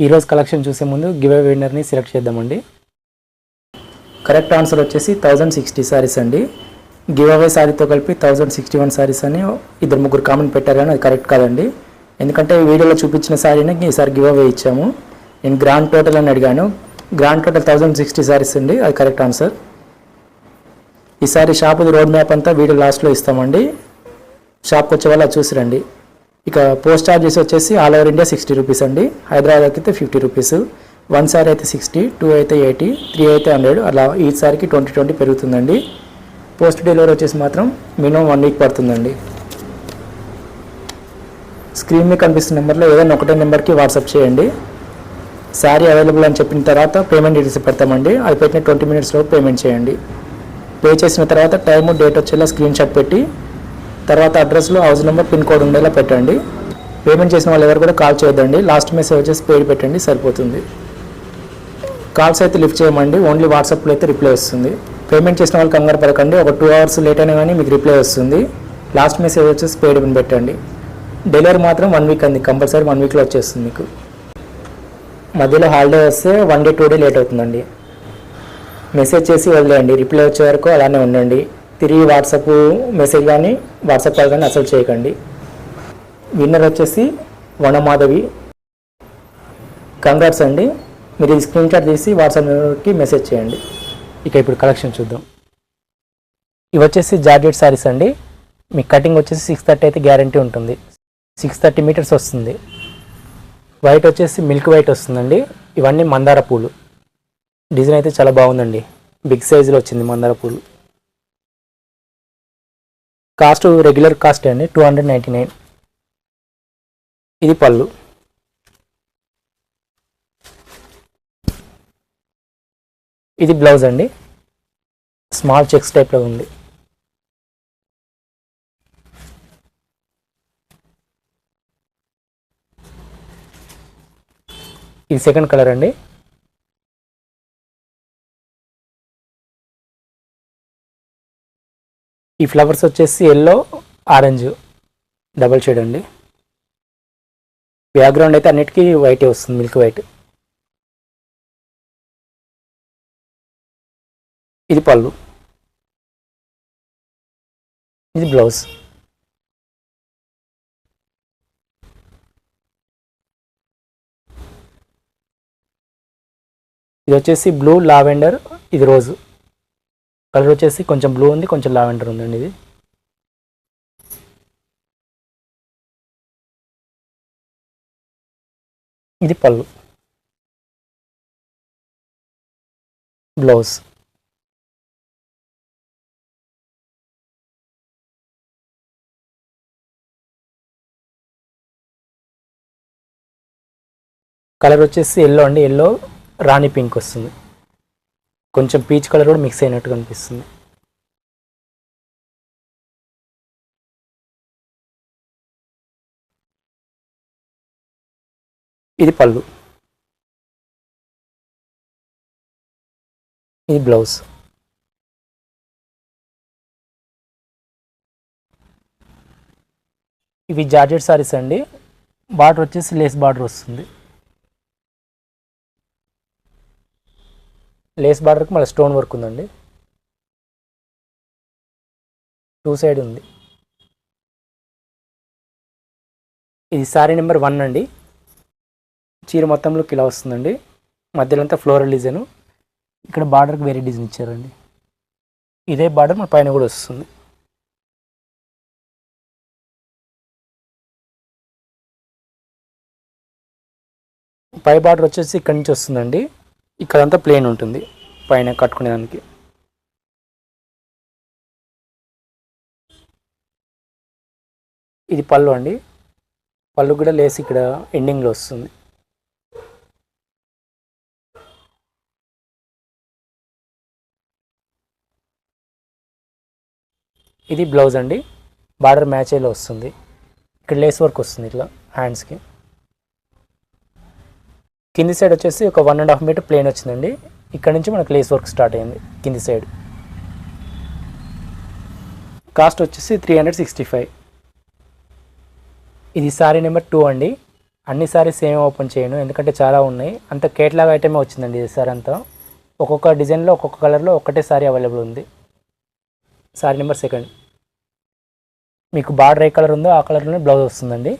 ఈరోజు కలెక్షన్ చూసే ముందు గివ్ అవే విన్నర్ని సెలెక్ట్ చేద్దామండి. కరెక్ట్ ఆన్సర్ వచ్చేసి 1060 సారీస్ అండి. గివ్ అవే సారీతో కలిపి 1061 సారీస్ అని ఇద్దరు ముగ్గురు కామెంట్ పెట్టారు, కానీ అది కరెక్ట్ కాదండి. ఎందుకంటే వీడియోలో చూపించిన సారీని ఈసారి గివ్ అవే ఇచ్చాము. నేను గ్రాండ్ టోటల్ అని అడిగాను. గ్రాండ్ టోటల్ 1060 సారీస్ అండి, అది కరెక్ట్ ఆన్సర్. ఈసారి షాపుది రోడ్ మ్యాప్ అంతా వీడియో లాస్ట్లో ఇస్తామండి. షాప్కి వచ్చే వాళ్ళు చూసి రండి. ఇక పోస్ట్ చార్జెస్ వచ్చేసి ఆల్ ఓవర్ ఇండియా 60 రూపీస్ అండి. హైదరాబాద్కి అయితే 50 రూపీస్. 1 సారీ అయితే 60, 2 అయితే 80, 3 అయితే 100, అలా ఈ సారికి 20 పెరుగుతుందండి. పోస్ట్ డెలివరీ వచ్చేసి మాత్రం మినిమం 1 వీక్ పడుతుందండి. స్క్రీన్ మీద కనిపిస్తున్న నెంబర్లో ఏదైనా ఒకటే నెంబర్కి వాట్సాప్ చేయండి. శారీ అవైలబుల్ అని చెప్పిన తర్వాత పేమెంట్ డీటెయిల్స్ పెడతామండి. అది పెట్టిన 20 మినిట్స్లో పేమెంట్ చేయండి. పే చేసిన తర్వాత టైము డేట్ వచ్చేలా స్క్రీన్ షాట్ పెట్టి తర్వాత అడ్రస్లో హౌస్ నెంబర్ పిన్ కోడ్ ఉండేలా పెట్టండి. పేమెంట్ చేసిన వాళ్ళు ఎవరు కూడా కాల్ చేయొద్దండి. లాస్ట్ మెసేజ్ వచ్చేసి పేడ్ పెట్టండి, సరిపోతుంది. కాల్స్ అయితే లిఫ్ట్ చేయమండి. ఓన్లీ వాట్సాప్లో అయితే రిప్లై వస్తుంది. పేమెంట్ చేసిన వాళ్ళు కంగారు పడకండి. ఒక 2 అవర్స్ లేట్ అయినా కానీ మీకు రిప్లై వస్తుంది. లాస్ట్ మెసేజ్ వచ్చేసి పేడ్ అని పెట్టండి. డెలివరీ మాత్రం 1 వీక్ అండి, కంపల్సరీ 1 వీక్లో వచ్చేస్తుంది మీకు. మధ్యలో హాలిడే వస్తే 1 డే 2 డే లేట్ అవుతుందండి. మెసేజ్ చేసి వదిలేయండి. రిప్లై వచ్చే వరకు అలానే ఉండండి. తిరిగి వాట్సాప్ మెసేజ్ కానీ వాట్సాప్ కాల్ కానీ అసలు చేయకండి. విన్నర్ వచ్చేసి వనమాధవి. కంగ్రాట్స్ అండి. మీరు ఈ స్క్రీన్ షాట్ తీసి వాట్సాప్ నెంబర్కి మెసేజ్ చేయండి. ఇక ఇప్పుడు కలెక్షన్ చూద్దాం. ఇవి వచ్చేసి జార్జెట్ సారీస్ అండి. మీ కటింగ్ వచ్చేసి 630 అయితే గ్యారంటీ ఉంటుంది. 630 మీటర్స్ వస్తుంది. వైట్ వచ్చేసి మిల్క్ వైట్ వస్తుందండి. ఇవన్నీ మందార పూలు. డిజైన్ అయితే చాలా బాగుందండి. బిగ్ సైజులో వచ్చింది మందార పూలు. కాస్ట్ రెగ్యులర్ కాస్ట్ అండి, 299. ఇది పళ్ళు. ఇది బ్లౌజ్ అండి. స్మాల్ చెక్స్ టైప్లో ఉంది. ఇది సెకండ్ కలర్ అండి. ఈ ఫ్లవర్స్ వచ్చేసి ఎల్లో ఆరెంజ్ డబల్ షేడ్ అండి. బ్యాక్గ్రౌండ్ అయితే అన్నిటికీ వైటే వస్తుంది, మిల్క్ వైట్. ఇది పళ్ళు. ఇది బ్లౌజ్. ఇది వచ్చేసి బ్లూ లావెండర్, ఇది రోజు. కలర్ వచ్చేసి కొంచెం బ్లూ ఉంది, కొంచెం లావెండర్ ఉందండి. ఇది పళ్ళు. బ్లౌజ్. కలర్ వచ్చేసి ఎల్లో అండి. ఎల్లో రాణి పింక్ వస్తుంది. కొంచెం పీచ్ కలర్ కూడా మిక్స్ అయినట్టు కనిపిస్తుంది. ఇది పళ్ళు. ఇది బ్లౌజ్. ఇవి జార్జెట్ సారీస్ అండి. బార్డర్ వచ్చేసి లేస్ బార్డర్ వస్తుంది. లేస్ బార్డర్కి మళ్ళీ స్టోన్ వర్క్ ఉందండి. 2 సైడ్ ఉంది. ఇది సారీ నెంబర్ 1 అండి. చీర మొత్తంలోకి ఇలా వస్తుందండి. మధ్యలో అంతా ఫ్లోరల్ డిజైన్. ఇక్కడ బార్డర్కి వేరే డిజైన్ ఇచ్చారండి. ఇదే బార్డర్ మన పైన కూడా వస్తుంది. పై బార్డర్ వచ్చేసి ఇక్కడి నుంచి వస్తుందండి. ఇక్కడంతా ప్లెయిన్ ఉంటుంది పైన కట్టుకునేదానికి. ఇది పళ్ళు అండి. పళ్ళు కూడా లేసి ఇక్కడ ఎండింగ్లో వస్తుంది. ఇది బ్లౌజ్ అండి. బార్డర్ మ్యాచ్ అయ్యేలా వస్తుంది. ఇక్కడ లేస్ వర్క్ వస్తుంది ఇట్లా హ్యాండ్స్కి. కింది సైడ్ వచ్చేసి ఒక 1.5 మీటర్ ప్లేన్ వచ్చిందండి. ఇక్కడ నుంచి మనకు లేస్ వర్క్ స్టార్ట్ అయింది కింది సైడ్. కాస్ట్ వచ్చేసి 365. ఇది సారీ నెంబర్ 2 అండి. అన్ని సారీస్ ఏమి ఓపెన్ చేయను, ఎందుకంటే చాలా ఉన్నాయి. అంత కేటలాగ్ ఐటమే వచ్చిందండి ఇది సార్ అంతా. ఒక్కొక్క డిజైన్లో ఒక్కొక్క కలర్లో ఒకటే సారీ అవైలబుల్ ఉంది. Sorry number 2. మీకు బార్డర్ ఏ కలర్ ఉందో ఆ కలర్లోనే బ్లౌజ్ వస్తుందండి.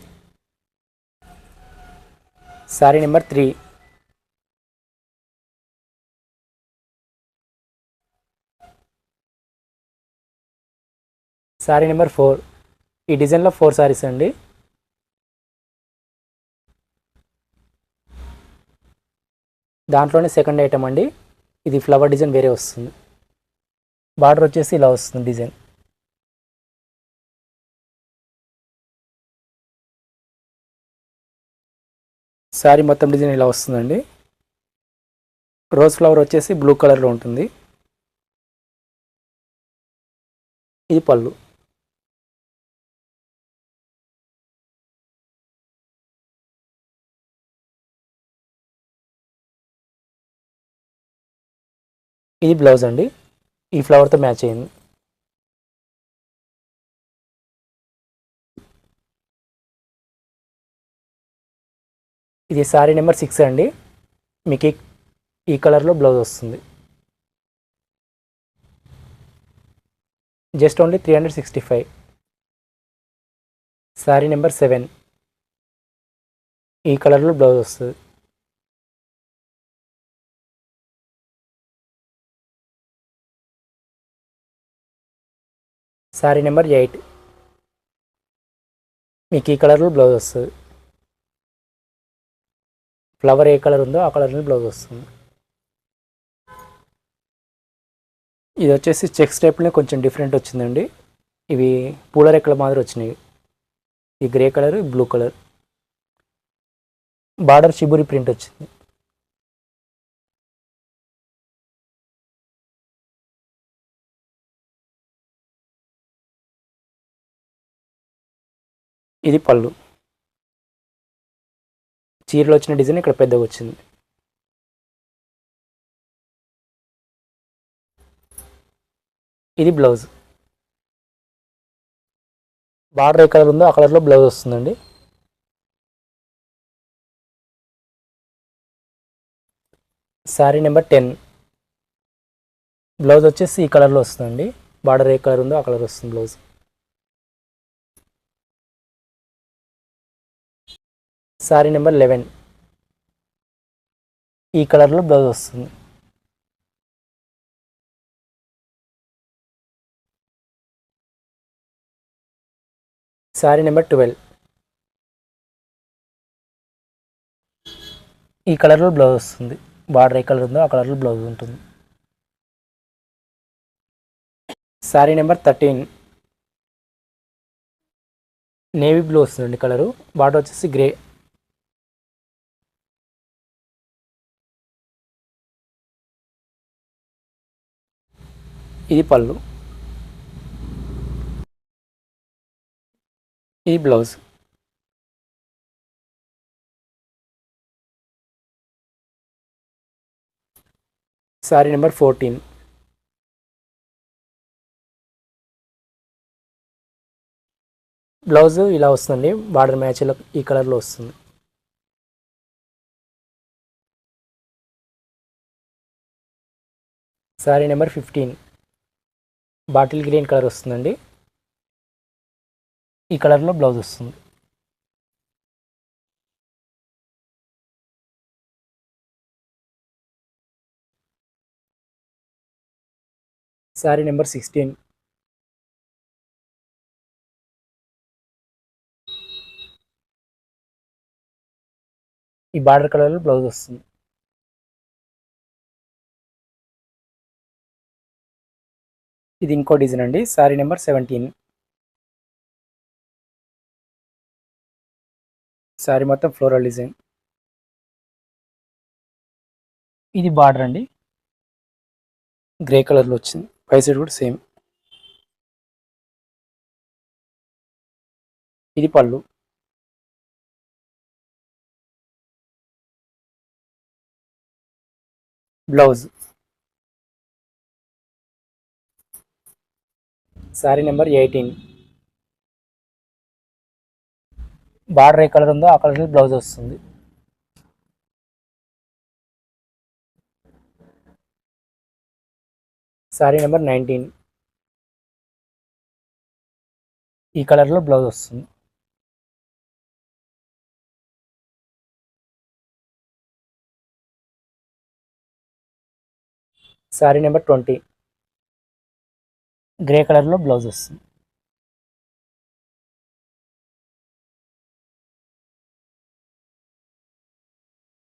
Sorry number 3. Sorry number 4. ఈ డిజైన్లో 4 సారీస్ అండి. దాంట్లోనే సెకండ్ ఐటమ్ అండి. ఇది ఫ్లవర్ డిజైన్ వేరే వస్తుంది. బార్డర్ వచ్చేసి ఇలా వస్తుంది డిజైన్. సారీ మొత్తం డిజైన్ ఇలా వస్తుందండి. రోజ్ ఫ్లవర్ వచ్చేసి బ్లూ కలర్లో ఉంటుంది. ఇది పళ్ళు. ఇది బ్లౌజ్ అండి. ఈ ఫ్లవర్తో మ్యాచ్ అయింది. ఇది సారీ నెంబర్ 6 అండి. మీకు ఈ కలర్లో బ్లౌజ్ వస్తుంది. Just only 365. Sorry number 7. ఈ కలర్లో బ్లౌజ్ వస్తుంది. Sorry number 8. మీకు ఈ కలర్లో బ్లౌజ్ వస్తుంది. ఫ్లవర్ ఏ కలర్ ఉందో ఆ కలర్లో బ్లౌజ్ వస్తుంది. ఇది వచ్చేసి చెక్స్ టైప్లో కొంచెం డిఫరెంట్ వచ్చిందండి. ఇవి పూల రెక్కల మాదిరి వచ్చినాయి. ఈ grey colour, blue colour. Border shibori print వచ్చింది. ఇది పళ్ళు. చీరలో వచ్చిన డిజైన్ ఇక్కడ పెద్దగా వచ్చింది. ఇది బ్లౌజ్. బార్డర్ ఏ కలర్ ఉందో ఆ కలర్లో బ్లౌజ్ వస్తుందండి. Sorry number 10. బ్లౌజ్ వచ్చేసి ఈ కలర్లో వస్తుందండి. బార్డర్ ఏ కలర్ ఉందో ఆ కలర్ వస్తుంది బ్లౌజ్. Sorry number 11. ఈ కలర్లో బ్లౌజ్ వస్తుంది. Sorry number 12. ఈ కలర్లో బ్లౌజ్ వస్తుంది. బార్డర్ ఏ కలర్ ఉందో ఆ కలర్లో బ్లౌజ్ ఉంటుంది. Sorry number 13. నేవీ బ్లూ వస్తుందండి కలరు. బార్డర్ వచ్చేసి గ్రే. ఇది పళ్ళు. ఇది బ్లౌజ్. Sorry number 14. బ్లౌజ్ ఇలా వస్తుంది. బార్డర్ మ్యాచ్ ఈ కలర్లో వస్తుంది. Sorry number 15. Bottle green colour వస్తుందండి. ఈ కలర్లో బ్లౌజ్ వస్తుంది. Sorry number 16. ఈ బార్డర్ కలర్లో బ్లౌజ్ వస్తుంది. ఇది ఇంకో డిజైన్ అండి. Sorry number 17. సారీ మొత్తం ఫ్లోరల్ డిజైన్. ఇది బార్డర్ అండి. గ్రే కలర్లో వచ్చింది. పై సైడ్ కూడా సేమ్. ఇది పళ్ళు. బ్లౌజ్. Sorry number 18. బార్డర్ ఏ కలర్ ఉందో ఆ కలర్ బ్లౌజ్ వస్తుంది. శారీ నెంబర్ 19. ఈ కలర్లో బ్లౌజ్ వస్తుంది. శారీ నెంబర్ 20. గ్రే కలర్లో బ్లౌజ్ వస్తుంది.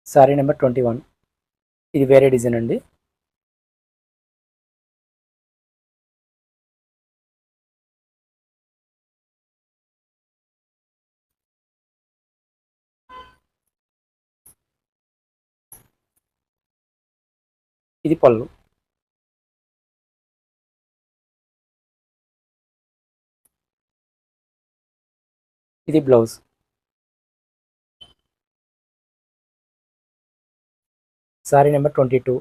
శారీ నెంబర్ 21. ఇది వేరే డిజైన్ అండి. ఇది పళ్ళు. ఇది బ్లౌజ్. శారీ నెంబర్ 22.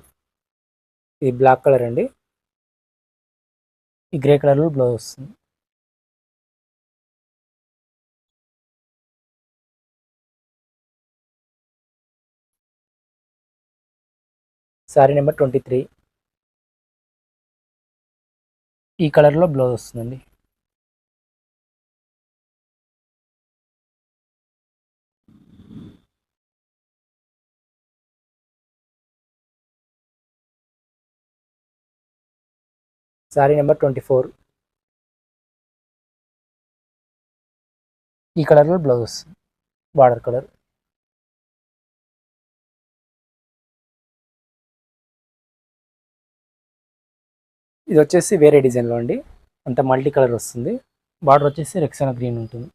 ఇది బ్లాక్ కలర్ అండి. ఈ గ్రే కలర్లో బ్లౌజ్ వస్తుంది. శారీ నెంబర్ 23. ఈ కలర్లో బ్లౌజ్ వస్తుందండి. శారీ నెంబర్ 24. ఈ కలర్లో బ్లౌజ్ వస్తుంది. Border colour. ఇది వచ్చేసి వేరే డిజైన్లో అండి. అంత మల్టీ కలర్ వస్తుంది. బార్డర్ వచ్చేసి రెక్సానా గ్రీన్ ఉంటుంది.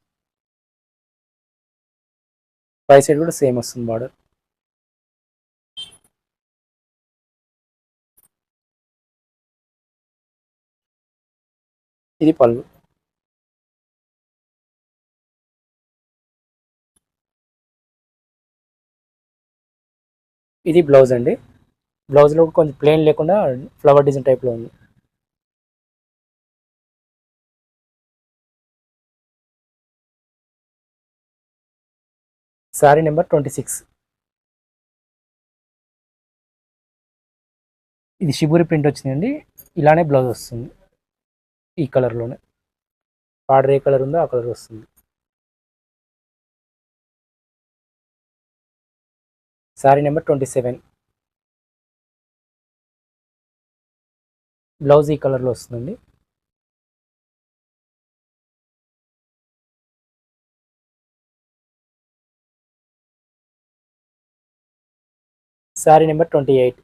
పై సైడ్ కూడా సేమ్ వస్తుంది బార్డర్. ఇది పళ్ళు. ఇది బ్లౌజ్ అండి. బ్లౌజ్లో కొంచెం ప్లెయిన్ లేకుండా ఫ్లవర్ డిజైన్ టైప్లో ఉంది. శారీ నెంబర్ 26. ఇది షిబూరి ప్రింట్ వచ్చిందండి. ఇలానే బ్లౌజ్ వస్తుంది. ఈ కలర్లోనే బార్డర్ ఏ కలర్ ఉందో ఆ కలర్ వస్తుంది. శారీ నెంబర్ 27. బ్లౌజ్ ఈ కలర్లో వస్తుందండి. శారీ నెంబర్ 28.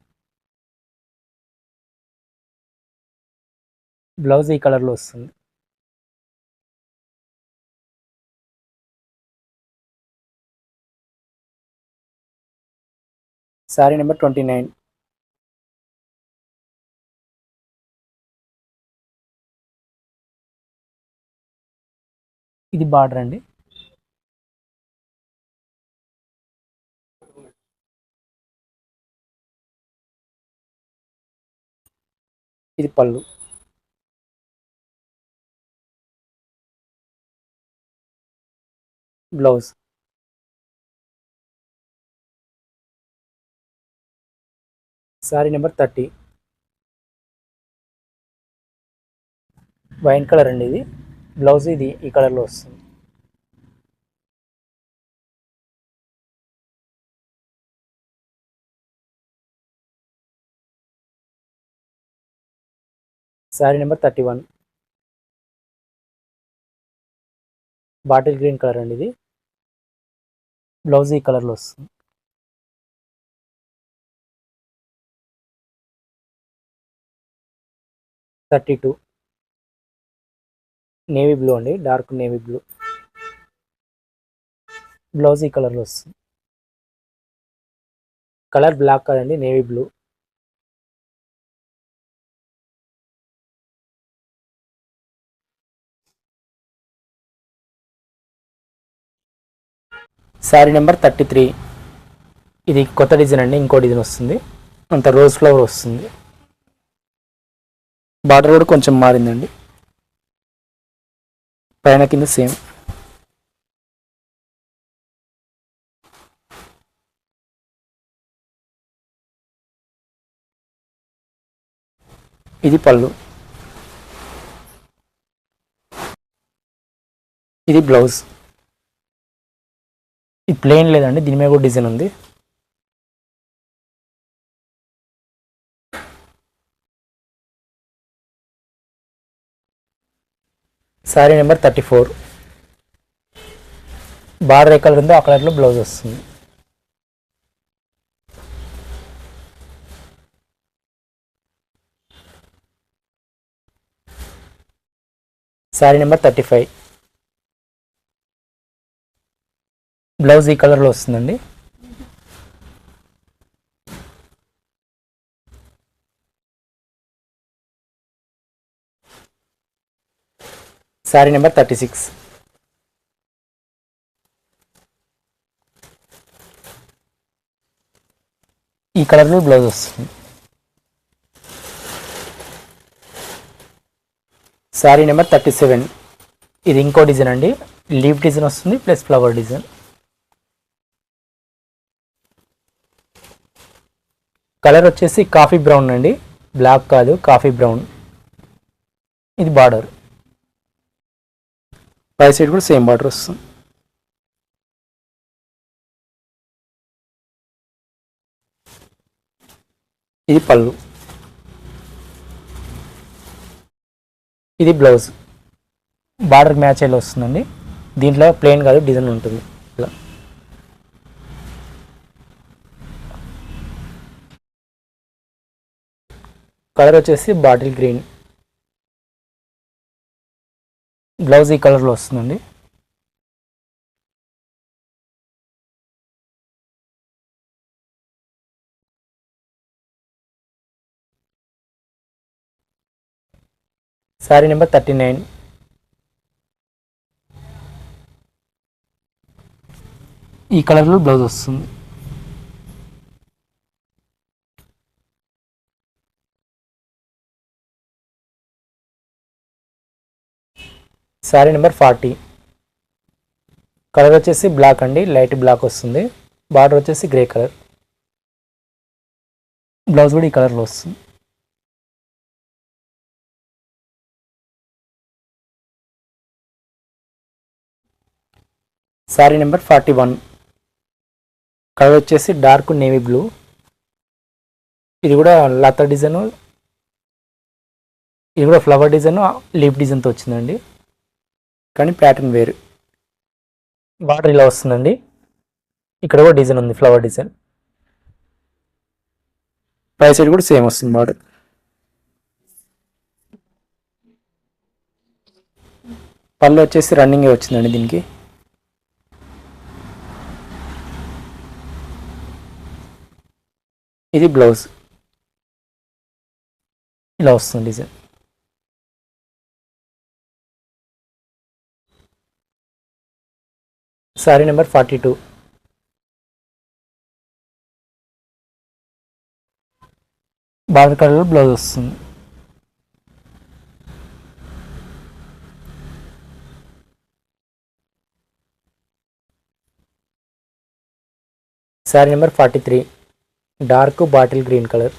బ్లౌజ్ ఈ కలర్లో వస్తుంది. శారీ నెంబర్ 29. ఇది బార్డర్ అండి. ఇది పళ్ళు. Blouse. Sari number 30. Wine colour అండి ఇది. బ్లౌజ్ ఇది ఈ కలర్లో వస్తుంది. Sari number 31. Bottle green colour అండి ఇది. బ్లౌజ్ ఈ కలర్లో వస్తుంది. '32. నేవీ బ్లూ అండి. Dark navy blue. బ్లౌజ్ ఈ కలర్లో వస్తుంది. కలర్ బ్లాక్ కదండి, నేవీ బ్లూ. శారీ నెంబర్ 33. ఇది కొత్త డిజైన్ అండి. ఇంకో డిజైన్ వస్తుంది. అంత రోజ్ ఫ్లవర్ వస్తుంది. బార్డర్ కూడా కొంచెం మారిందండి. పైన కింద సేమ్. ఇది పళ్ళు, ఇది బ్లౌజ్. ఇది ప్లెయిన్ లేదండి, దీని మీద కూడా డిజైన్ ఉంది. శారీ నెంబర్ 34. బార్డర్ ఏ కలర్ ఉందో ఆ కలర్లో బ్లౌజ్ వస్తుంది. శారీ నెంబర్ 35. బ్లౌజ్ ఈ కలర్లో వస్తుందండి. శారీ నెంబర్ 36. ఈ కలర్లో బ్లౌజ్ వస్తుంది. శారీ నెంబర్ 37. ఇది ఇంకో డిజైన్ అండి, లీఫ్ డిజైన్ వస్తుంది ప్లస్ ఫ్లవర్ డిజైన్. కలర్ వచ్చేసి కాఫీ బ్రౌన్ అండి, బ్లాక్ కాదు, కాఫీ బ్రౌన్. ఇది బార్డర్, పై సైడ్ కూడా సేమ్ బార్డర్ వస్తుంది. ఇది పళ్ళు, ఇది బ్లౌజ్. బార్డర్ మ్యాచ్ అయ్యేలా వస్తుందండి. దీంట్లో ప్లెయిన్ కాదు, డిజైన్ ఉంటుంది ఇలా. కలర్ వచ్చేసి బాటిల్ గ్రీన్. బ్లౌజ్ ఈ కలర్లో వస్తుందండి. శారీ నెంబర్ 39. ఈ కలర్లో బ్లౌజ్ వస్తుంది. శారీ నెంబర్ 40. కలర్ వచ్చేసి బ్లాక్ అండి, లైట్ బ్లాక్ వస్తుంది. బార్డర్ వచ్చేసి గ్రే కలర్. బ్లౌజ్ కూడా ఈ కలర్లో వస్తుంది. శారీ నెంబర్ 41. కలర్ వచ్చేసి డార్క్ నేవీ బ్లూ. ఇది కూడా లత డిజైన్, ఇది కూడా ఫ్లవర్ డిజైన్, లీఫ్ డిజైన్తో వచ్చిందండి, కానీ ప్యాటర్న్ వేరు. బార్డర్ ఇలా వస్తుందండి, ఇక్కడ కూడా డిజైన్ ఉంది, ఫ్లవర్ డిజైన్. పై సైడ్ కూడా సేమ్ వస్తుంది బార్డర్. పళ్ళు వచ్చేసి రన్నింగే వచ్చిందండి దీనికి. ఇది బ్లౌజ్, ఇలా వస్తుంది డిజైన్. శారీ నెంబర్ 42. బార్డర్ కలర్లో బ్లౌజ్ వస్తుంది. Sari number 43. Dark bottle green colour.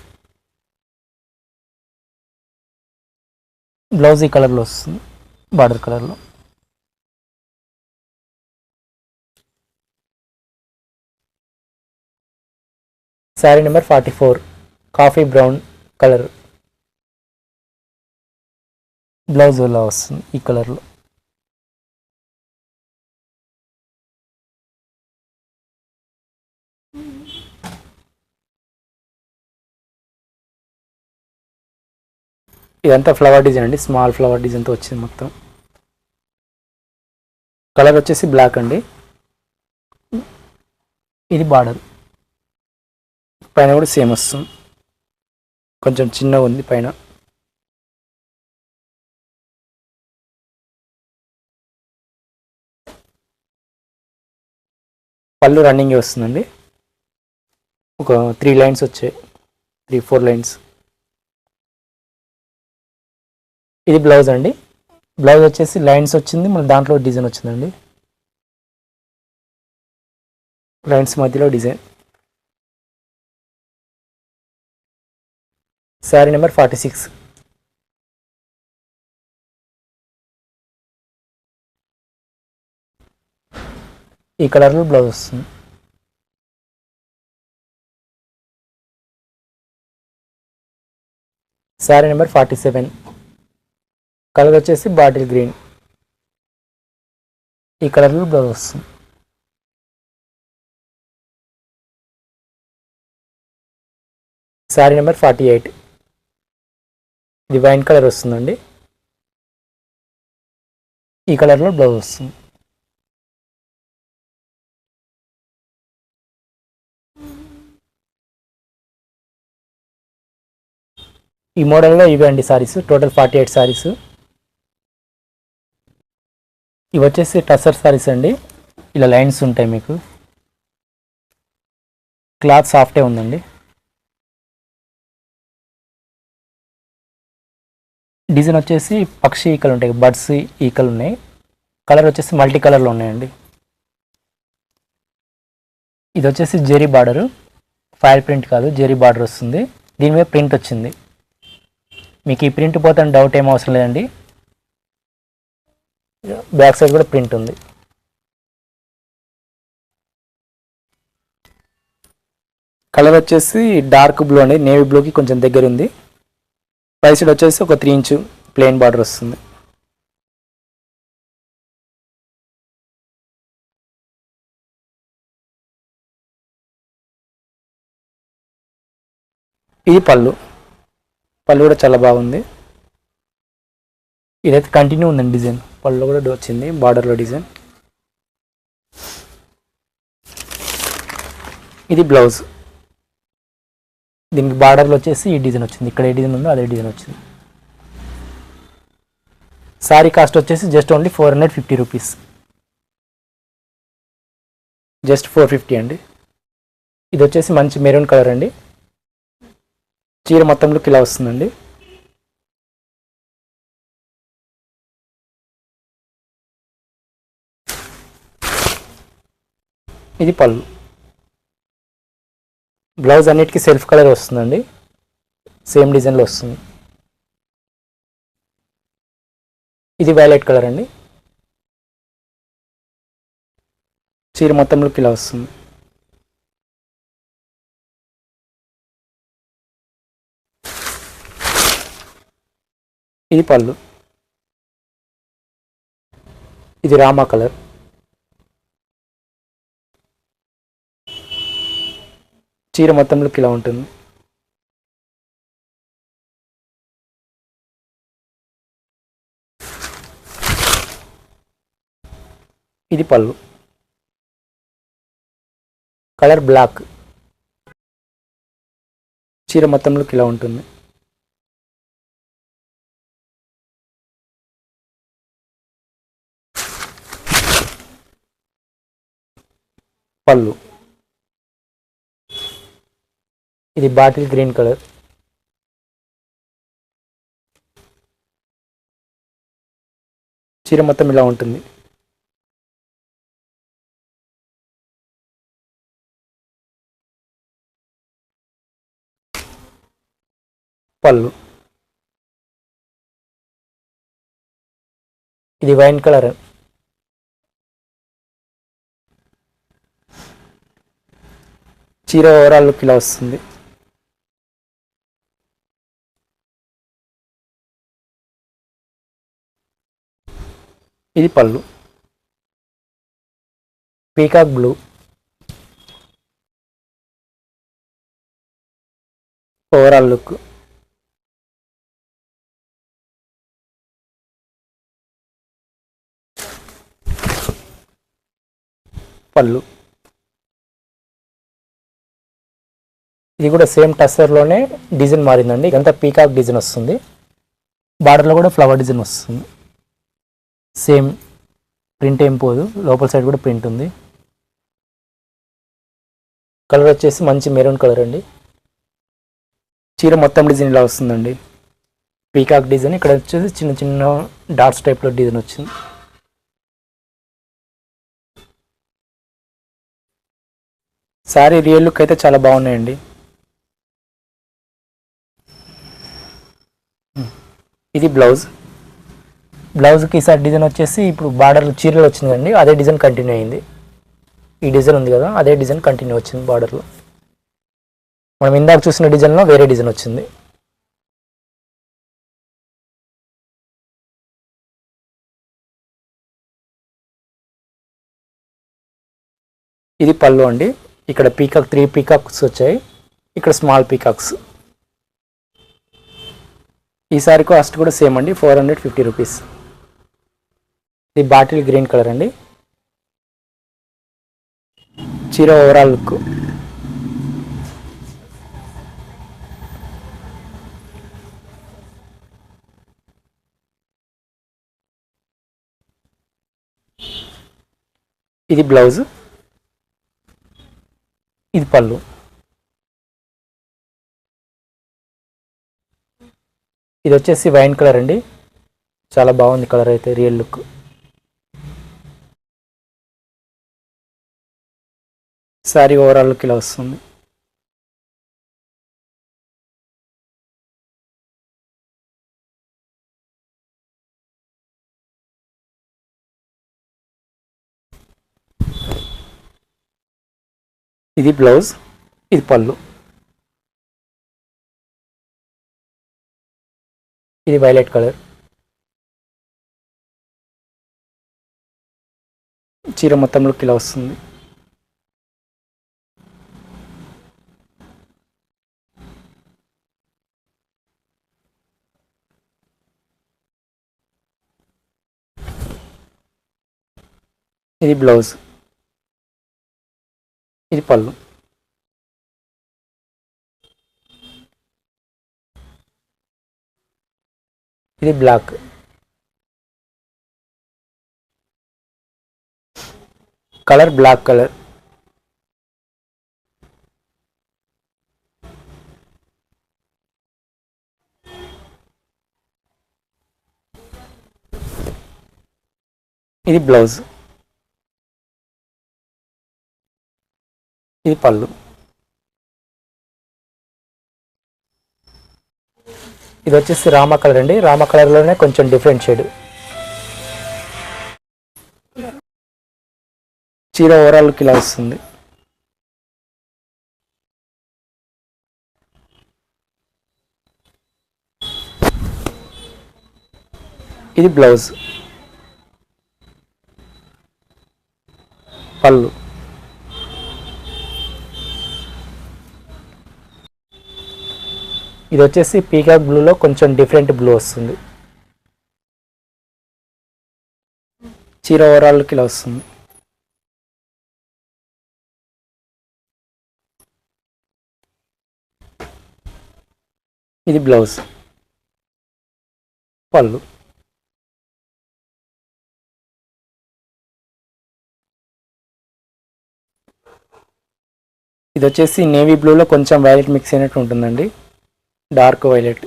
Blouse ఈ కలర్లో వస్తుంది, బార్డర్ కలర్లో. Sari number 44. Coffee brown colour. Blouse ఇలా వస్తుంది ఈ కలర్లో. ఇదంతా ఫ్లవర్ డిజైన్ అండి, స్మాల్ ఫ్లవర్ డిజైన్తో వచ్చింది మొత్తం. కలర్ వచ్చేసి బ్లాక్ అండి. ఇది బార్డర్, పైన కూడా సేమ్ వస్తుంది, కొంచెం చిన్నగా ఉంది పైన. పళ్ళు రన్నింగ్ వస్తుందండి, ఒక 3 లైన్స్ వచ్చాయి, 3-4 లైన్స్. ఇది బ్లౌజ్ అండి. బ్లౌజ్ వచ్చేసి లైన్స్ వచ్చింది, మళ్ళీ దాంట్లో డిజైన్ వచ్చిందండి, లైన్స్ మధ్యలో డిజైన్. శారీ నెంబర్ 46. ఈ కలర్లో బ్లౌజ్ వస్తుంది. శారీ నెంబర్ 47, కలర్ వచ్చేసి బాటిల్ గ్రీన్. ఈ కలర్లో బ్లౌజ్ వస్తుంది. శారీ నెంబర్ 48, ఇది వైన్ కలర్ వస్తుందండి. ఈ కలర్లో బ్లౌజ్ వస్తుంది. ఈ మోడల్లో ఇవి అండి సారీస్, టోటల్ 48 సారీస్. ఇవి వచ్చేసి టసర్ సారీస్ అండి, ఇలా లైన్స్ ఉంటాయి మీకు. క్లాత్ సాఫ్టే ఉందండి. డిజైన్ వచ్చేసి పక్షి ఈకలు ఉంటాయి, బర్డ్స్ ఈకలు ఉన్నాయి. కలర్ వచ్చేసి మల్టీ కలర్లో ఉన్నాయండి. ఇది వచ్చేసి జెరీ బార్డరు, ఫైల్ ప్రింట్ కాదు, జెరీ బార్డర్ వస్తుంది. దీని మీద ప్రింట్ వచ్చింది. మీకు ఈ ప్రింట్ పోతాను డౌట్ ఏం అవసరం లేదండి. బ్యాక్ సైడ్ కూడా ప్రింట్ ఉంది. కలర్ వచ్చేసి డార్క్ బ్లూ అండి, నేవీ బ్లూకి కొంచెం దగ్గర ఉంది. పై సైడ్ వచ్చేసి ఒక 3 ఇంచ్ ప్లెయిన్ బార్డర్ వస్తుంది. ఇది పళ్ళు కూడా చాలా బాగుంది. ఇదైతే కంటిన్యూ ఉందండి డిజైన్, పళ్ళు కూడా వచ్చింది బార్డర్లో డిజైన్. ఇది బ్లౌజ్, దీనికి బార్డర్లో వచ్చేసి ఈ డిజైన్ వచ్చింది. ఇక్కడ ఏ డిజైన్ ఉందో అదే డిజైన్ వచ్చింది. శారీ కాస్ట్ వచ్చేసి జస్ట్ ఓన్లీ 450 రూపీస్, జస్ట్ 450 అండి. ఇది వచ్చేసి మంచి మెరూన్ కలర్ అండి. చీర మొత్తంలో ఇలా వస్తుందండి. ఇది పళ్ళు. బ్లౌజ్ అన్నిటికీ సెల్ఫ్ కలర్ వస్తుందండి, సేమ్ డిజైన్లో వస్తుంది. ఇది వైలెట్ కలర్ అండి. చీర మొత్తంలో ఇలా వస్తుంది. ఇది పళ్ళు. ఇది రామా కలర్. చీర మొత్తంలో ఇలా ఉంటుంది. ఇది పళ్ళు. Colour black. చీర మొత్తంలో ఇలా ఉంటుంది. పళ్ళు. ఇది బాటిల్ గ్రీన్ కలర్. చీర మొత్తం ఇలా ఉంటుంది. పళ్ళు. ఇది వైన్ కలర్. చీర ఓవరాల్ లుక్ ఇలా వస్తుంది. ఇది పళ్ళు. Peacock blue. Overall look. పళ్ళు. ఇది కూడా సేమ్ టస్సర్లోనే డిజైన్ మారిందండి. ఇదంతా పీకాక్ డిజైన్ వస్తుంది. బార్డర్లో కూడా ఫ్లవర్ డిజైన్ వస్తుంది. సేమ్ ప్రింట్ ఏం పోదు, లోపల సైడ్ కూడా ప్రింట్ ఉంది. కలర్ వచ్చేసి మంచి మెరూన్ కలర్ అండి. చీర మొత్తం డిజైన్ ఇలా వస్తుందండి, పీకాక్ డిజైన్. ఇక్కడ వచ్చేసి చిన్న చిన్న డాట్స్ టైప్లో డిజైన్ వచ్చింది. సారీ రియల్ లుక్ అయితే చాలా బాగున్నాయండి. ఇది బ్లౌజ్. బ్లౌజ్కి ఈసారి డిజైన్ వచ్చేసి ఇప్పుడు బార్డర్ చీరలో వచ్చిందండి, అదే డిజైన్ కంటిన్యూ అయింది. ఈ డిజైన్ ఉంది కదా, అదే డిజైన్ కంటిన్యూ వచ్చింది బార్డర్లో. మనం ఇందాక చూసిన డిజైన్లో వేరే డిజైన్ వచ్చింది. ఇది పళ్ళు అండి. ఇక్కడ పీకాక్ 3 పీకాక్స్ వచ్చాయి, ఇక్కడ స్మాల్ పీకాక్స్. ఈ సారీ కాస్ట్ కూడా సేమ్ అండి, 450 రూపీస్. ఇది బాటిల్ గ్రీన్ కలర్ అండి. చీర ఓవరాల్ లుక్. ఇది బ్లౌజ్, ఇది పళ్ళు. ఇది వచ్చేసి వైన్ కలర్ అండి, చాలా బాగుంది కలర్ అయితే, real look. Sari overall look ఇలా వస్తుంది. ఇది బ్లౌజ్, ఇది పళ్ళు. ఇది వైలెట్ కలర్. చీర మొత్తం లుక్ ఇలా వస్తుంది. ఇది బ్లౌజ్, ఇది పళ్ళు. ఇది బ్లాక్. Colour black colour. ఇది బ్లౌజ్, ఇది పళ్ళు. ఇది వచ్చేసి రామా కలర్ అండి, రామా కలర్లోనే కొంచెం డిఫరెంట్ షేడ్. చీర ఓవరాల్ లుక్ ఇలా వస్తుంది. ఇది బ్లౌజ్, పళ్ళు. ఇది వచ్చేసి పీకాక్ బ్లూలో కొంచెం డిఫరెంట్ బ్లూ వస్తుంది. చీర ఓవరాల్ లుక్ ఇలా వస్తుంది. ఇది బ్లౌజ్, పళ్ళు. ఇది వచ్చేసి నేవీ బ్లూలో కొంచెం వైలెట్ మిక్స్ అయినట్టు ఉంటుందండి, డార్క్ వైలెట్.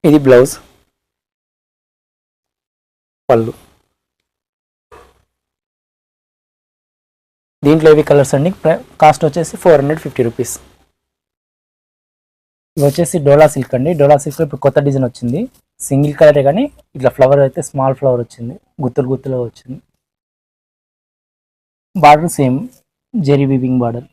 ఇది బ్లౌజ్, పళ్ళు. దీంట్లో ఇవి కలర్స్ అండి. కాస్ట్ వచ్చేసి 450 రూపీస్. ఇవి వచ్చేసి డోలా సిల్క్ అండి. డోలా సిల్క్ ఇప్పుడు కొత్త డిజైన్ వచ్చింది, సింగిల్ కలరే కానీ ఇట్లా ఫ్లవర్ అయితే స్మాల్ ఫ్లవర్ వచ్చింది, గుత్తులు గుత్తులో వచ్చింది. Border same zari weaving border.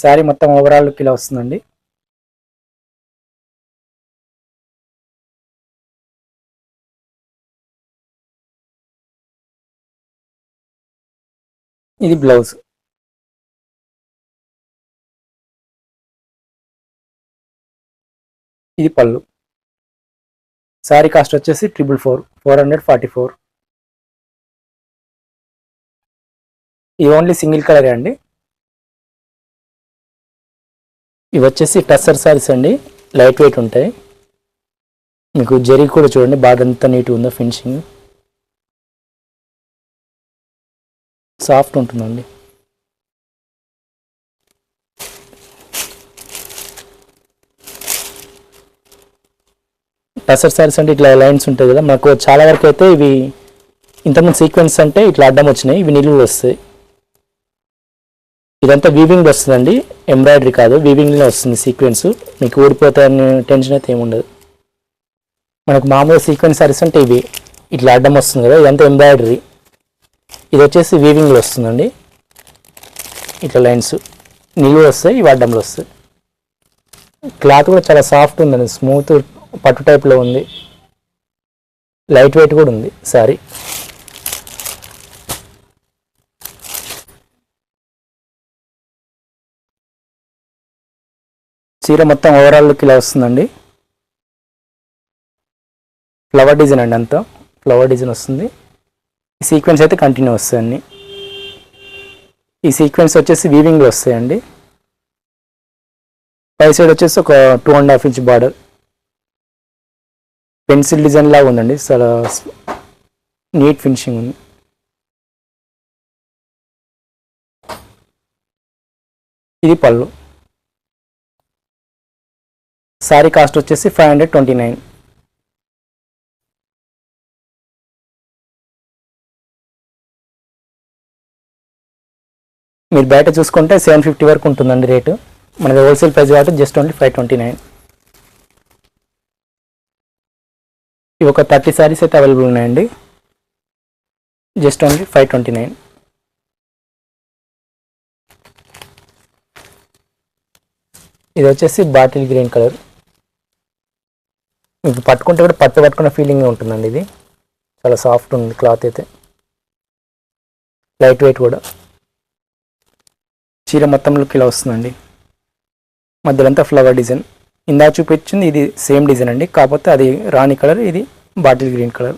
Sari మొత్తం ఓవరాల్ లుక్ ఇలా వస్తుందండి. ఇది బ్లౌజ్, ఇది పళ్ళు. శారీ కాస్ట్ వచ్చేసి 444. ఇది ఓన్లీ సింగిల్ కలరే అండి. ఇవి వచ్చేసి టస్సర్ శారీస్ అండి, లైట్ వెయిట్ ఉంటాయి. మీకు జరీ కూడా చూడండి బాగా ఎంత నీట్గా ఉందో, ఫినిషింగ్ సాఫ్ట్ ఉంటుందండి. టసర్ శారీస్ అంటే ఇట్లా లైన్స్ ఉంటాయి కదా, మనకు చాలా వరకు అయితే ఇవి ఇంతకుముందు సీక్వెన్స్ అంటే ఇట్లా అడ్డం వచ్చినాయి, ఇవి నిలువులు వస్తాయి. ఇదంతా వీవింగ్ వస్తుందండి, ఎంబ్రాయిడరీ కాదు, వీవింగ్లో వస్తుంది సీక్వెన్స్. మీకు ఊడిపోతాయని టెన్షన్ అయితే ఏముండదు. మనకు మామూలు సీక్వెన్స్ సారీస్ అంటే ఇవి ఇట్లా అడ్డం వస్తుంది కదా, ఇదంతా ఎంబ్రాయిడరీ. ఇది వచ్చేసి వీవింగ్లో వస్తుందండి, ఇట్లా లైన్స్ నిలువు వస్తాయి, ఇవి అడ్డంలో వస్తాయి. క్లాత్ కూడా చాలా సాఫ్ట్ ఉందండి, స్మూత్ పట్టు టైప్లో ఉంది, లైట్ వెయిట్ కూడా ఉంది సారీ. చీర మొత్తం ఓవరాల్ లుక్ ఇలా వస్తుందండి. ఫ్లవర్ డిజైన్ అండి, అంతా ఫ్లవర్ డిజైన్ వస్తుంది. ఈ సీక్వెన్స్ అయితే కంటిన్యూ వస్తాయండి. ఈ సీక్వెన్స్ వచ్చేసి వీవింగ్లో వస్తాయండి. పై సైడ్ వచ్చేసి ఒక 2.5 ఇంచ్ బార్డర్, పెన్సిల్ డిజైన్ లాగా ఉందండి, చాలా నీట్ ఫినిషింగ్ ఉంది. ఇది పళ్ళు. సారీ కాస్ట్ వచ్చేసి 529. మీరు బయట చూసుకుంటే 750 వరకు ఉంటుందండి రేటు. మనది హోల్సేల్ ప్రైస్ కాబట్టి జస్ట్ ఓన్లీ 529. ఇవి ఒక 30 సారీస్ అయితే అవైలబుల్ ఉన్నాయండి, జస్ట్ ఓన్లీ 529. ఇది వచ్చేసి బాటిల్ గ్రీన్ కలర్. మీకు పట్టుకుంటే కూడా పట్టుకున్న ఫీలింగ్ ఉంటుందండి. ఇది చాలా సాఫ్ట్ ఉంది క్లాత్ అయితే, లైట్ వెయిట్ కూడా. చీర మొత్తంలోకి ఇలా వస్తుందండి, మధ్యలో అంతా ఫ్లవర్ డిజైన్. ఇందా చూపించింది ఇది సేమ్ డిజైన్ అండి, కాకపోతే అది రాణి కలర్, ఇది బాటిల్ గ్రీన్ కలర్.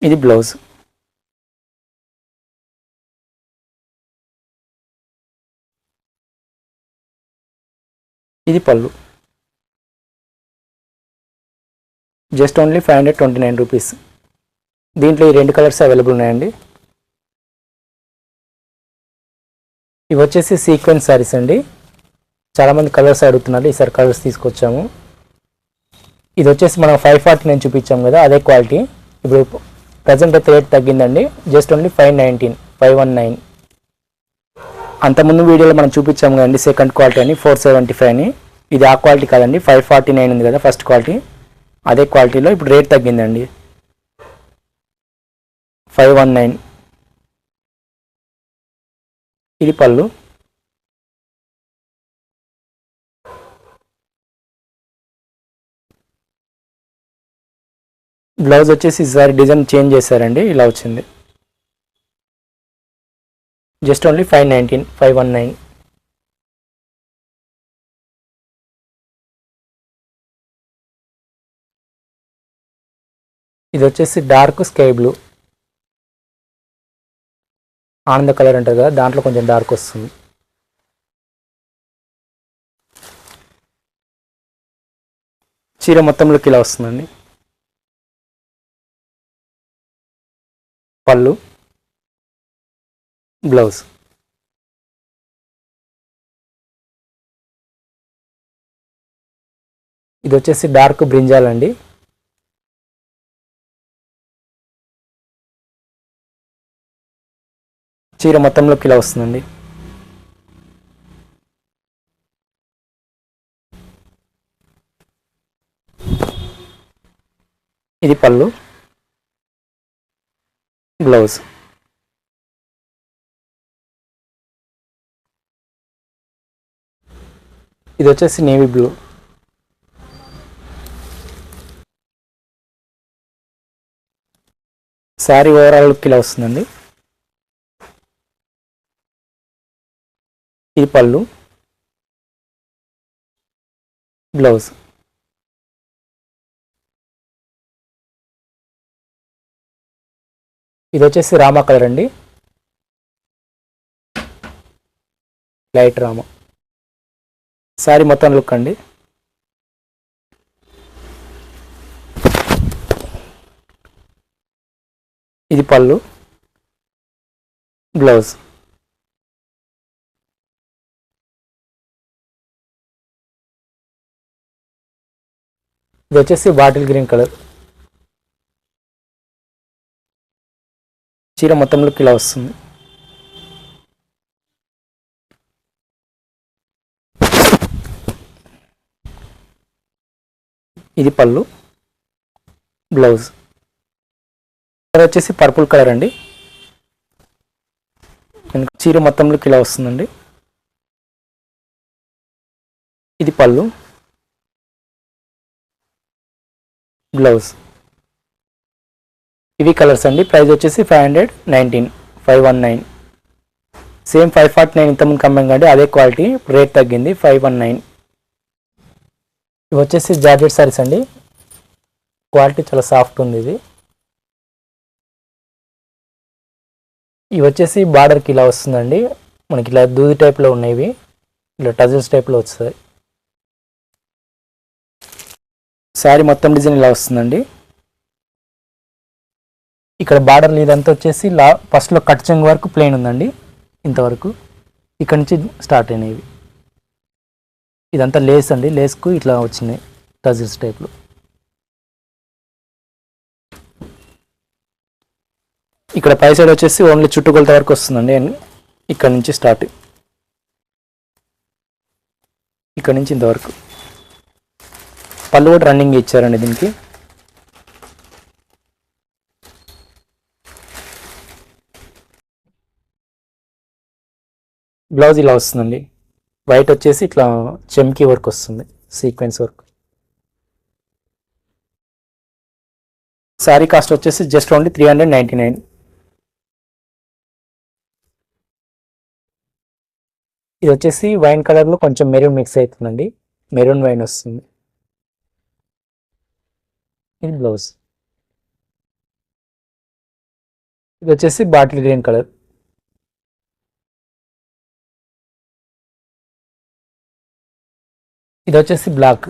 ఇది బ్లౌజ్. ఇది పళ్ళు. Just only 529 rupees. దీంట్లో ఈ 2 కలర్స్ అవైలబుల్ ఉన్నాయండి. ఇవి వచ్చేసి సీక్వెన్స్ శారీస్ అండి, చాలామంది కలర్స్ అడుగుతున్నారు, ఈసారి కలర్స్ తీసుకొచ్చాము. ఇది వచ్చేసి మనం 549 చూపించాము కదా, అదే క్వాలిటీ. ఇప్పుడు ప్రజెంట్ అయితే రేట్ తగ్గిందండి, జస్ట్ ఓన్లీ 519. అంతకుముందు వీడియోలో మనం చూపించాము కదండి సెకండ్ క్వాలిటీ అని 475 అని. ఇది ఆ క్వాలిటీ కాదండి, 549 ఉంది కదా ఫస్ట్ క్వాలిటీ, అదే క్వాలిటీలో ఇప్పుడు రేట్ తగ్గిందండి, 519. ఇది పళ్ళు. బ్లౌజ్ వచ్చేసి ఈసారి డిజైన్ చేంజ్ చేశారండి, ఇలా వచ్చింది. Just only 519. ఇది వచ్చేసి డార్క్ స్కై బ్లూ, ఆనంద కలర్ అంటారు కదా, దాంట్లో కొంచెం డార్క్ వస్తుంది. చీర మొత్తంలోకి ఇలా వస్తుందండి. పళ్ళు, బ్లౌజ్. ఇది వచ్చేసి డార్క్ బ్రింజాల్ అండి. చీర మొత్తంలోకి ఇలా వస్తుందండి. ఇది పళ్ళు, బ్లౌజ్. ఇది వచ్చేసి navy blue. Sari overall look ఇలా వస్తుందండి. ఇది పళ్ళు, బ్లౌజ్. ఇది వచ్చేసి రామా కలర్ అండి, లైట్ రామా. శారీ మొత్తం లుక్ అండి. ఇది పళ్ళు, బ్లౌజ్. ఇది వచ్చేసి బాటిల్ గ్రీన్ కలర్. చీర మొత్తంలోకి ఇలా వస్తుంది. ఇది పళ్ళు, బ్లౌజ్. కలర్ వచ్చేసి పర్పుల్ కలర్ అండి. చీర మొత్తంలోకి ఇలా వస్తుందండి. ఇది పళ్ళు, బ్లౌజ్. ఇవి కలర్స్ అండి. ప్రైస్ వచ్చేసి 519, 519. సేమ్ 549 ఇంతకుముందు కమ్మింగ్ అండి, అదే క్వాలిటీ, రేట్ తగ్గింది 519. ఇవి వచ్చేసి జార్జెట్ సారీస్ అండి. క్వాలిటీ చాలా సాఫ్ట్ ఉంది ఇది. ఇవి వచ్చేసి బార్డర్కి ఇలా వస్తుందండి. మనకి ఇలా దూది టైప్లో ఉన్నాయి, ఇలా టజిల్స్ టైప్లో వస్తాయి. శారీ మొత్తం డిజైన్ ఇలా వస్తుందండి. ఇక్కడ బార్డర్ ఇదంతా వచ్చేసి ఫస్ట్లో కట్ చెంగు వరకు ప్లెయిన్ ఉందండి, ఇంతవరకు. ఇక్కడ నుంచి స్టార్ట్ అయినాయి. ఇదంతా లేస్ అండి, లేస్కు ఇట్లా వచ్చినాయి టజిల్స్ టైప్లో. ఇక్కడ పై సైడ్ వచ్చేసి ఓన్లీ చుట్టుకొలత వరకు వస్తుందండి. ఇక్కడ నుంచి స్టార్ట్, ఇక్కడ నుంచి ఇంతవరకు. పళ్ళు కూడా రన్నింగ్ ఇచ్చారండి దీనికి. బ్లౌజ్ ఇలా వస్తుందండి. వైట్ వచ్చేసి ఇట్లా చెమ్కీ వర్క్ వస్తుంది, సీక్వెన్స్ వర్క్. శారీ కాస్ట్ వచ్చేసి జస్ట్ ఓన్లీ 399. ఇది వచ్చేసి వైన్ కలర్లో కొంచెం మెరూన్ మిక్స్ అవుతుందండి, మెరూన్ వైన్ వస్తుంది. ఇది బ్లౌజ్. ఇది వచ్చేసి బాటిల్ గ్రీన్ కలర్. ఇది వచ్చేసి బ్లాక్.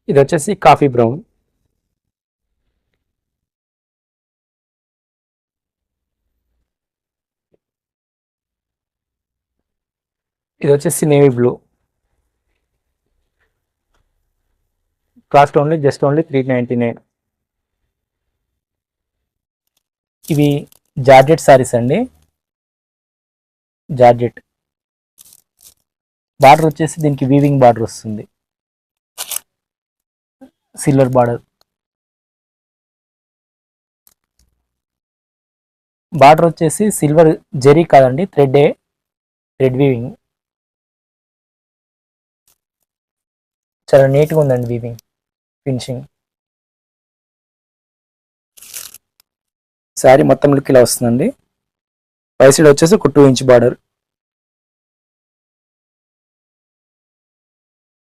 ఇది వచ్చేసి కాఫీ బ్రౌన్. ఇది వచ్చేసి navy blue. Cost only just only 399. ఇవి జార్జెట్ సారీస్ అండి. జార్జెట్ బార్డర్ వచ్చేసి దీనికి వీవింగ్ బార్డర్ వస్తుంది, సిల్వర్ బార్డర్. బార్డర్ వచ్చేసి సిల్వర్ జెరీ కాదండి, థ్రెడ్ వీవింగ్. చాలా నీట్గా ఉందండి వీవింగ్, ఫినిషింగ్. శారీ మొత్తం లుక్ ఇలా వస్తుందండి. పై సైడ్ వచ్చేసి ఒక 2 ఇంచ్ బార్డర్.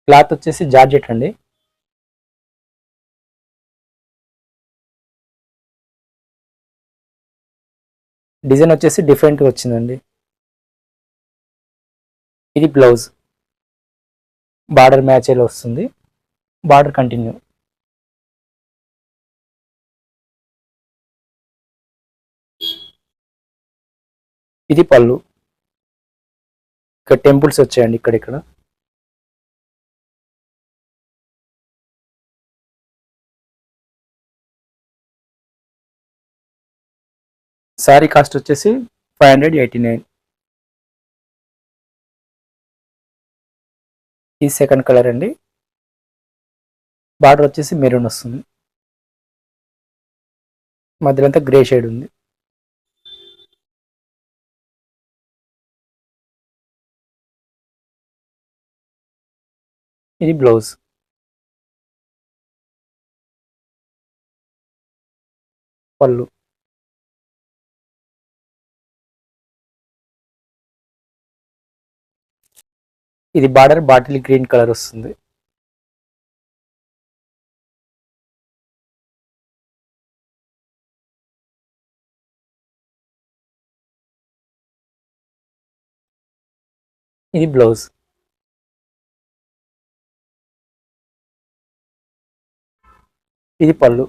క్లాత్ వచ్చేసి జార్జెట్ అండి. డిజైన్ వచ్చేసి డిఫరెంట్గా వచ్చిందండి. ఇది బ్లౌజ్. బార్డర్ మ్యాచ్ అయ్యేలా వస్తుంది, బార్డర్ కంటిన్యూ. ఇది పళ్ళు. ఇక్కడ టెంపుల్స్ వచ్చాయండి ఇక్కడ. శారీ కాస్ట్ వచ్చేసి 589. ఈ సెకండ్ కలర్ అండి. బార్డర్ వచ్చేసి మెరూన్ వస్తుంది, మధ్యలో అంతా గ్రే షేడ్ ఉంది. ఇది బ్లౌజ్. పళ్ళు. ఇది బార్డర్ బాటిల్ గ్రీన్ కలర్ వస్తుంది. ఇది బ్లౌజ్. ఇది పళ్ళు.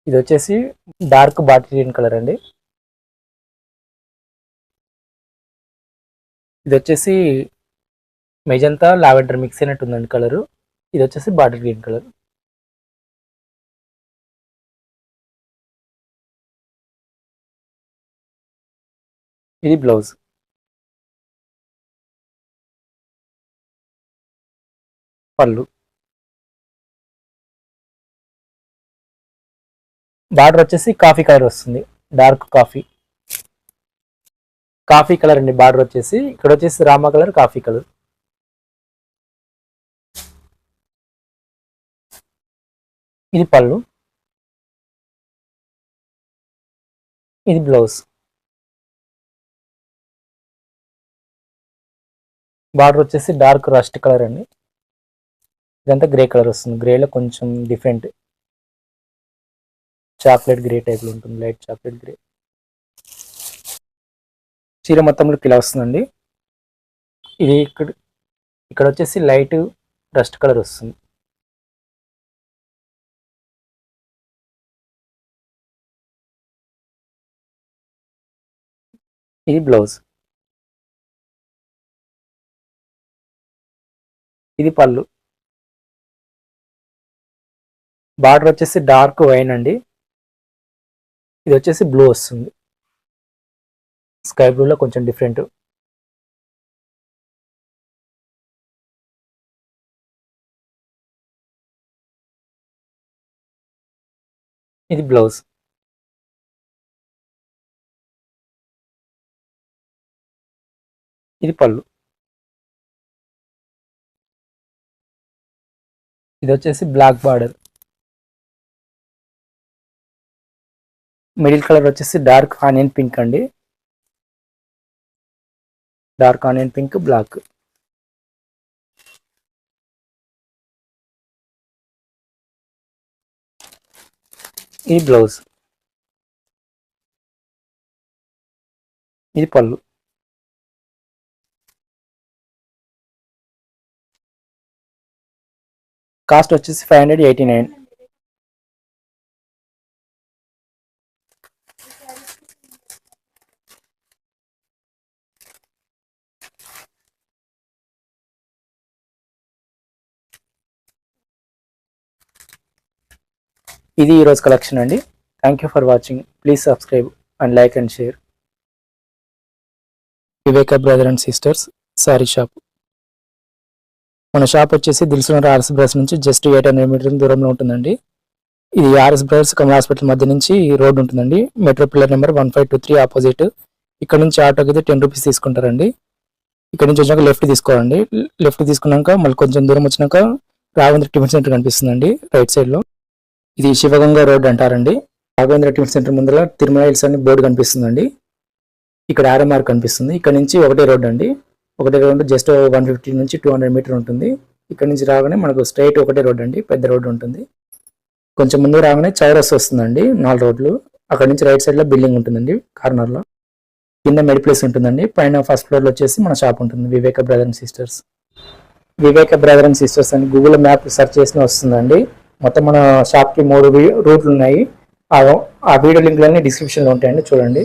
ఇది వచ్చేసి డార్క్ బాటిల్ గ్రీన్ కలర్ అండి. ఇది వచ్చేసి మెజంతా లావెండర్ మిక్స్ అయినట్టు ఉందండి కలరు. ఇది వచ్చేసి బాటిల్ గ్రీన్ కలర్. ఇది బ్లౌజ్. పళ్ళు. బార్డర్ వచ్చేసి కాఫీ కలర్ వస్తుంది, డార్క్ కాఫీ కలర్ అండి. బార్డర్ వచ్చేసి ఇక్కడ వచ్చేసి రామా కలర్, కాఫీ కలర్. ఇది పళ్ళు. ఇది బ్లౌజ్. బార్డర్ వచ్చేసి డార్క్ రస్ట్ కలర్ అండి. ఇదంతా గ్రే కలర్ వస్తుంది. గ్రేలో కొంచెం డిఫరెంట్ చాక్లెట్ గ్రే టైప్లో ఉంటుంది, లైట్ చాక్లెట్ గ్రే. చీర మొత్తంలో ఇలా వస్తుందండి. ఇది ఇక్కడ వచ్చేసి లైట్ రస్ట్ కలర్ వస్తుంది. ఇది బ్లౌజ్. ఇది పళ్ళు. బార్డర్ వచ్చేసి డార్క్ వైన్ అండి. ఇది వచ్చేసి బ్లూ వస్తుంది, స్కై బ్లూలో కొంచెం డిఫరెంట్. ఇది బ్లౌజ్. ఇది పళ్ళు. ఇది వచ్చేసి బ్లాక్ బార్డర్. మిడిల్ కలర్ వచ్చేసి డార్క్ ఆనియన్ పింక్ అండి. Dark onion pink, black. ఇది బ్లౌజ్. ఇది పళ్ళు. కాస్ట్ వచ్చేసి 589. ఇది ఈరోజు కలెక్షన్ అండి. Thank you for watching. Please subscribe and like and share. Viveka brother and sisters sari shop. మన షాప్ వచ్చేసి దిల్సునగర్ ఆర్ఎస్ బ్రదర్స్ నుంచి జస్ట్ 800 మీటర్ల దూరంలో ఉంటుందండి. ఇది ఆర్ఎస్ బ్రదర్స్ కమల్ హాస్పిటల్ మధ్య నుంచి రోడ్ ఉంటుందండి. Metro pillar number 1523 opposite. ఇక్కడ నుంచి ఆటోకి అయితే 10 రూపీస్ తీసుకుంటారండి. ఇక్కడ నుంచి వచ్చాక లెఫ్ట్ తీసుకోవాలండి. లెఫ్ట్ తీసుకున్నాక మళ్ళీ కొంచెం దూరం వచ్చినాక రాఘవేంద్ర టిఫిన్ సెంటర్ కనిపిస్తుందండి రైట్ సైడ్ లో. ఇది శివగంగా రోడ్ అంటారండి. రాఘవేంద్ర టిఫిన్ సెంటర్ ముందర తిరుమల హిల్స్ అని బోర్డు కనిపిస్తుందండి. ఇక్కడ ఆర్ఎంఆర్ కనిపిస్తుంది. ఇక్కడ నుంచి ఒకటే రోడ్ అండి. ఒకటే రోడ్ జస్ట్ 150 నుంచి 200 మీటర్ ఉంటుంది. ఇక్కడ నుంచి రాగానే మనకు స్ట్రైట్ ఒకటే రోడ్ అండి, పెద్ద రోడ్ ఉంటుంది. కొంచెం ముందు రాగానే చౌరస్ వస్తుందండి, 4 రోడ్లు. అక్కడ నుంచి రైట్ సైడ్ లో బిల్డింగ్ ఉంటుందండి కార్నర్ లో. కింద మెడి ప్లేస్ ఉంటుందండి. పైన ఫస్ట్ ఫ్లోర్ లో వచ్చేసి మన షాప్ ఉంటుంది, Viveka brother and sisters. Viveka brother and sisters అని గూగుల్ మ్యాప్ సెర్చ్ చేసిన వస్తుందండి. మొత్తం మన షాప్ కి 3 రూట్లు ఉన్నాయి. ఆ వీడియో లింక్లన్నీ డిస్క్రిప్షన్ లో ఉంటాయండి, చూడండి.